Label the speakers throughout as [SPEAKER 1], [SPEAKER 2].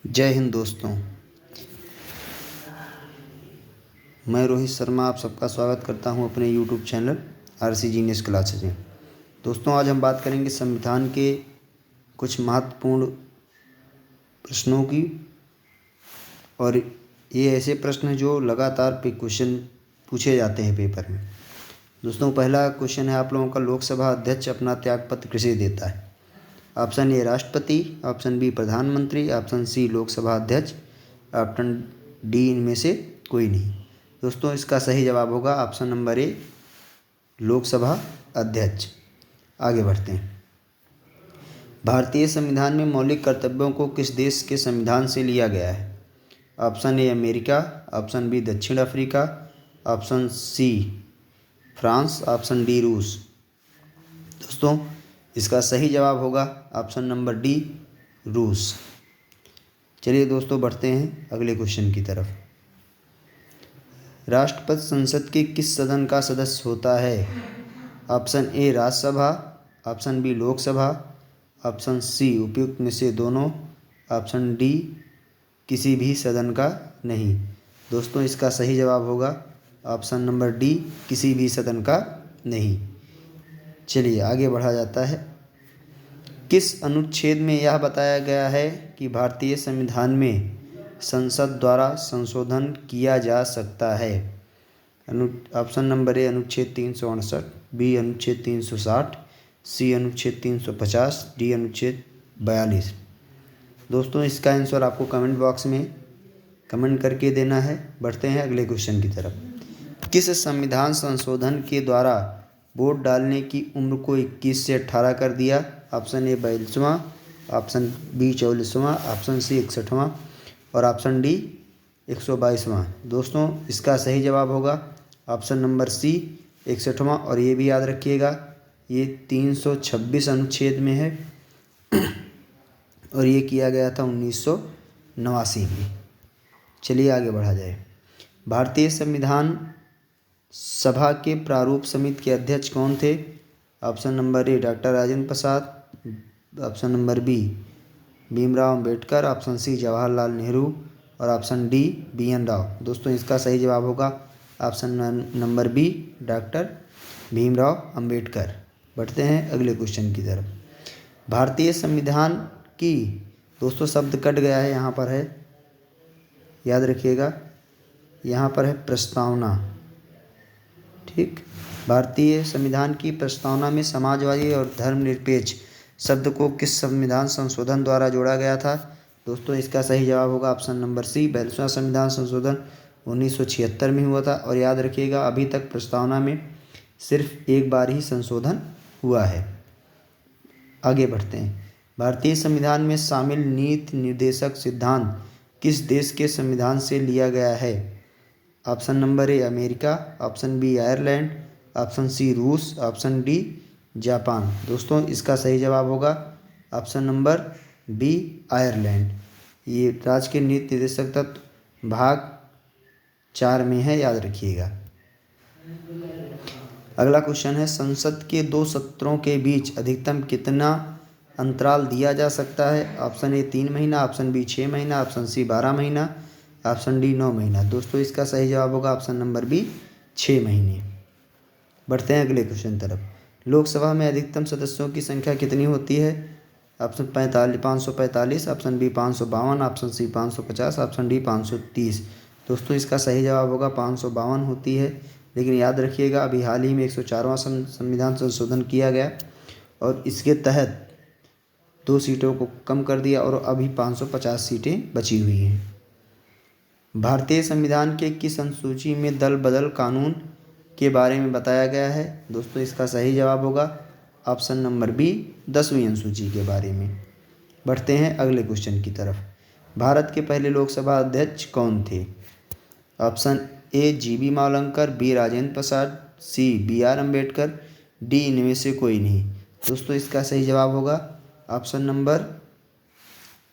[SPEAKER 1] जय हिंद दोस्तों। मैं रोहित शर्मा आप सबका स्वागत करता हूं अपने YouTube channel RC genius classes में। दोस्तों, आज हम बात करेंगे संविधान के कुछ महत्वपूर्ण प्रश्नों की, और ये ऐसे प्रश्न हैं जो लगातार पे क्वेश्चन पूछे जाते हैं पेपर में। दोस्तों, पहला क्वेश्चन है आप लोगों का, लोकसभा अध्यक्ष अपना त्यागपत्र किसे देता है? ऑप्शन ए राष्ट्रपति, ऑप्शन बी प्रधानमंत्री, ऑप्शन सी लोकसभा अध्यक्ष, ऑप्शन डी इनमें से कोई नहीं। दोस्तों, इसका सही जवाब होगा ऑप्शन नंबर ए लोकसभा अध्यक्ष। आगे बढ़ते हैं। भारतीय संविधान में मौलिक कर्तव्यों को किस देश के संविधान से लिया गया है? Option A America, option B दक्षिण Africa, option C France, option D रूस। दोस्तों, इसका सही जवाब होगा ऑप्शन नंबर डी रूस। चलिए दोस्तों, बढ़ते हैं अगले क्वेश्चन की तरफ। राष्ट्रपति संसद के किस सदन का सदस्य होता है? Option A Rajya Sabha, option B Lok Sabha, option C उपयुक्त में से दोनों, ऑप्शन डी किसी भी सदन का नहीं। दोस्तों, इसका सही जवाब होगा ऑप्शन नंबर डी किसी भी सदन का नहीं। चलिए आगे बढ़ा जाता है। किस अनुच्छेद में यह बताया गया है कि भारतीय संविधान में संसद द्वारा संशोधन किया जा सकता है? ऑप्शन नंबर ए अनुच्छेद 368, बी अनुच्छेद 360, सी अनुच्छेद 350, डी अनुच्छेद 42। दोस्तों, इसका आंसर आपको कमेंट बॉक्स में कमेंट करके देना है। बढ़ते हैं अगले क्वेश्चन की तरफ। किस संविधान संशोधन के द्वारा वोट डालने की उम्र को 21 से 18 कर दिया? ऑप्शन ए 42वां, ऑप्शन बी 44वां, ऑप्शन सी 61वां और ऑप्शन डी 122वां। दोस्तों, इसका सही जवाब होगा ऑप्शन नंबर सी 61वां। और ये भी याद रखिएगा, ये 326 अनुच्छेद में है और ये किया गया था 1989 में। चलिए आगे बढ़ा जाए। भारतीय संविधान सभा के प्रारूप समिति के अध्यक्ष कौन थे? Option number A doctor Rajendra Prasad, option number B Bhimrao Ambedkar, option C Jawaharlal Nehru और ऑप्शन डी BN राव। दोस्तों, इसका सही जवाब होगा option number B doctor Bhimrao Ambedkar. बढ़ते हैं अगले क्वेश्चन की तरफ। भारतीय संविधान की, दोस्तों शब्द कट गया है, यहाँ पर है, याद रखिएगा, यहाँ पर है प्रस्तावना। ठीक, भारतीय संविधान की प्रस्तावना में समाजवादी और धर्मनिरपेक्ष शब्द को किस संविधान संशोधन द्वारा जोड़ा गया था? दोस्तों, इसका सही जवाब होगा ऑप्शन नंबर सी 42वां संविधान संशोधन 1976 में हुआ था। और याद रखिएगा, अभी तक प्रस्तावना में सिर्फ एक बार ही संशोधन हुआ है। आगे बढ़ते हैं। भारतीय संविधान में शामिल नीति निर्देशक सिद्धांत किस देश के संविधान से लिया गया है? Option number A America, option B Ireland, option C रूस, ऑप्शन डी जापान। दोस्तों, इसका सही जवाब होगा ऑप्शन नंबर बी आयरलैंड। ये राज्य के नीति निर्देशक तत्व भाग 4 में है, याद रखिएगा। अगला क्वेश्चन है, संसद के 2 सत्रों के बीच अधिकतम कितना अंतराल दिया जा सकता है? ऑप्शन ए 3 महीना, ऑप्शन बी 6 महीना, ऑप्शन सी 12 महीना, ऑप्शन डी 9 महीना। दोस्तों, इसका सही जवाब होगा ऑप्शन नंबर बी 6 महीने। बढ़ते हैं अगले क्वेश्चन तरफ। लोकसभा में अधिकतम सदस्यों की संख्या कितनी होती है? Option 545, option B 552, option C 550, option D 530। दोस्तों, इसका सही जवाब होगा 552 होती है। लेकिन याद रखिएगा, अभी हाल ही में 104वां संविधान संशोधन किया गया और इसके तहत 2 सीटों को कम कर दिया और अभी 550 सीटें बची हुई हैं। भारतीय संविधान के किस अनुसूची में दल बदल कानून के बारे में बताया गया है? दोस्तों, इसका सही जवाब होगा ऑप्शन नंबर बी 10वीं अनुसूची के बारे में। बढ़ते हैं अगले क्वेश्चन की तरफ। भारत के पहले लोकसभा अध्यक्ष कौन थे? Option A GB Mavalankar, B Rajendra Prasad, C BR Ambedkar, D इनमें से कोई नहीं। दोस्तों, इसका सही जवाब होगा option number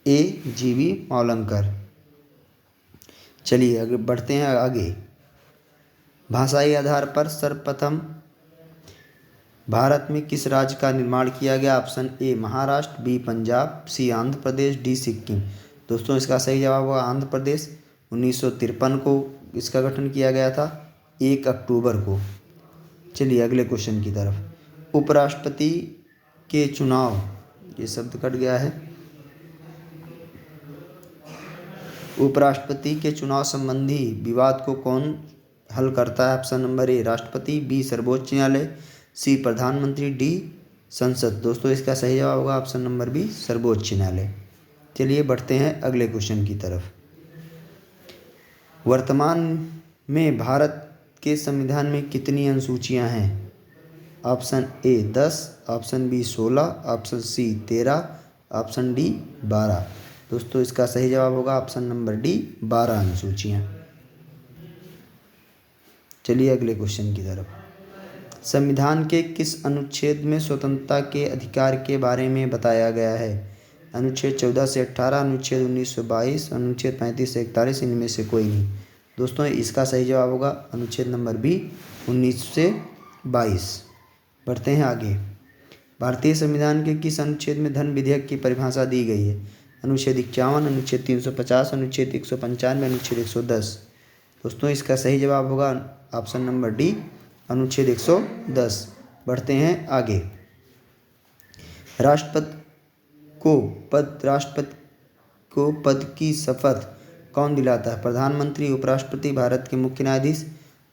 [SPEAKER 1] A GB Mavalankar. चलिए आगे बढ़ते हैं आगे। भाषाई आधार पर सर्वप्रथम भारत में किस राज्य का निर्माण किया गया? Option A Maharashtra, B Punjab, C Andhra Pradesh, D Sikkim. दोस्तों इसका सही जवाब होगा आंध्र प्रदेश। 1953 को इसका गठन किया गया था, 1 अक्टूबर को। चलिए अगले क्वेश्चन की तरफ। उपराष्ट्रपति के चुनाव, ये शब्द कट गया है। उपराष्ट्रपति के चुनाव संबंधी विवाद को कौन हल करता है? ऑप्शन नंबर ए राष्ट्रपति, बी सर्वोच्च न्यायालय, सी प्रधानमंत्री, डी संसद। दोस्तों इसका सही जवाब होगा ऑप्शन नंबर बी सर्वोच्च न्यायालय। चलिए बढ़ते हैं अगले क्वेश्चन की तरफ। वर्तमान में भारत के संविधान में कितनी अनुसूचियां हैं? Option A 10, option B 16, option C 13, option D 12। दोस्तों इसका सही जवाब होगा ऑप्शन नंबर डी 12 अनुसूचियां। चलिए अगले क्वेश्चन की तरफ। संविधान के किस अनुच्छेद में स्वतंत्रता के अधिकार के बारे में बताया गया है? अनुच्छेद 14 से 18, अनुच्छेद 19 से 22, अनुच्छेद 35 से 41, इनमें से कोई नहीं। दोस्तों इसका सही जवाब होगा अनुच्छेद नंबर बी 19 से 22। बढ़ते हैं आगे। भारतीय संविधान के किस अनुच्छेद में धन विधेयक की परिभाषा दी गई है? अनुच्छेद 51, अनुच्छेद 350, अनुच्छेद 195, अनुच्छेद 110। दोस्तों इसका सही जवाब होगा ऑप्शन नंबर डी अनुच्छेद 110। बढ़ते हैं आगे। राष्ट्रपति को पद की शपथ कौन दिलाता है? प्रधानमंत्री, उपराष्ट्रपति, भारत के मुख्य न्यायाधीश,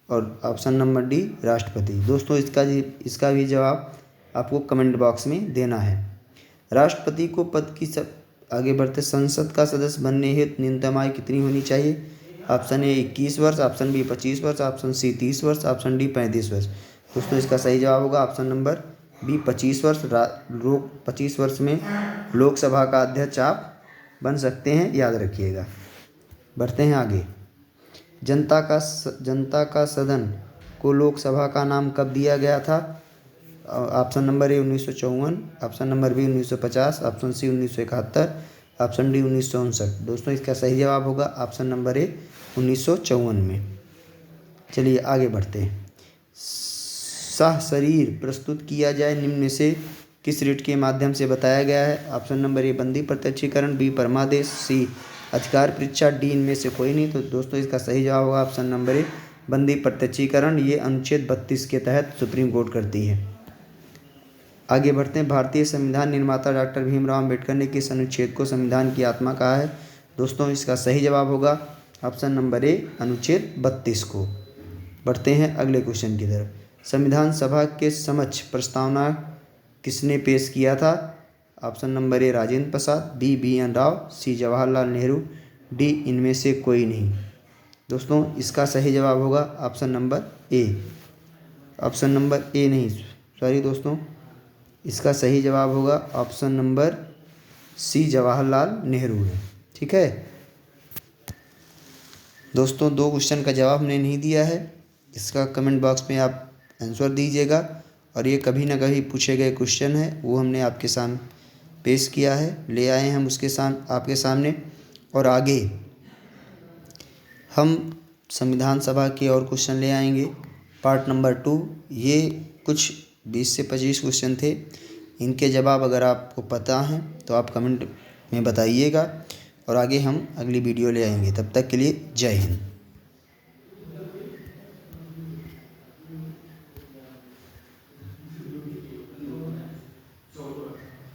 [SPEAKER 1] और ऑप्शन नंबर डी राष्ट्रपति। दोस्तों इसका भी जवाब आपको कमेंट बॉक्स में देना है। राष्ट्रपति को पद की आगे बढ़ते। संसद का सदस्य बनने हेतु न्यूनतम आयु कितनी होनी चाहिए? ऑप्शन ए 21 वर्ष, ऑप्शन बी 25 वर्ष, ऑप्शन सी 30 वर्ष, ऑप्शन डी 35 वर्ष। दोस्तों इसका सही जवाब होगा ऑप्शन नंबर बी 25 वर्ष। 25 वर्ष में लोकसभा का अध्यक्ष आप बन सकते हैं, याद रखिएगा। बढ़ते हैं आगे। जनता का सदन को लोकसभा का नाम कब दिया गया था? Option number A 1954, option number B 1950, option C 1971, option D 1959। दोस्तों इसका सही जवाब होगा ऑप्शन नंबर ए 1954 में। चलिए आगे बढ़ते हैं। सह शरीर प्रस्तुत किया जाए निम्न में से किस रीट के माध्यम से बताया गया है? ऑप्शन नंबर ए बंदी प्रत्यक्षीकरण, बी परमादेश, सी अधिकार परीक्षा, डी इनमें से कोई नहीं। तो दोस्तों इसका सही जवाब होगा ऑप्शन नंबर ए बंदी प्रत्यक्षीकरण। ये अनुच्छेद 32 के तहत सुप्रीम कोर्ट करती है। आगे बढ़ते हैं। भारतीय संविधान निर्माता डॉक्टर भीमराव अम्बेडकर ने किस अनुच्छेद को संविधान की आत्मा कहा है? दोस्तों इसका सही जवाब होगा ऑप्शन नंबर ए अनुच्छेद 32 को। बढ़ते हैं अगले क्वेश्चन की तरफ। संविधान सभा के समक्ष प्रस्तावना किसने पेश किया था? Option number A Rajendra Prasad, B BN Rao, C Jawaharlal Nehru, D इनमें से कोई नहीं। दोस्तों इसका सही जवाब होगा option number A. Option number A नहीं, सॉरी दोस्तों, इसका सही जवाब होगा option number C Jawaharlal Nehru है। ठीक है दोस्तों, 2 क्वेश्चन का जवाब हमने नहीं दिया है, इसका कमेंट बॉक्स में आप आंसर दीजिएगा। और ये कभी ना कभी पूछे गए क्वेश्चन है, वो हमने आपके सामने पेश किया है, ले आए हैं हम आपके सामने। और आगे हम संविधान सभा के और क्वेश्चन ले आएंगे पार्ट नंबर 2। ये कुछ 20 से 25 क्वेश्चन थे, इनके जवाब अगर आपको पता हैं तो आप कमेंट में बताइएगा, और आगे हम अगली वीडियो ले आएंगे। तब तक के लिए जय हिंद।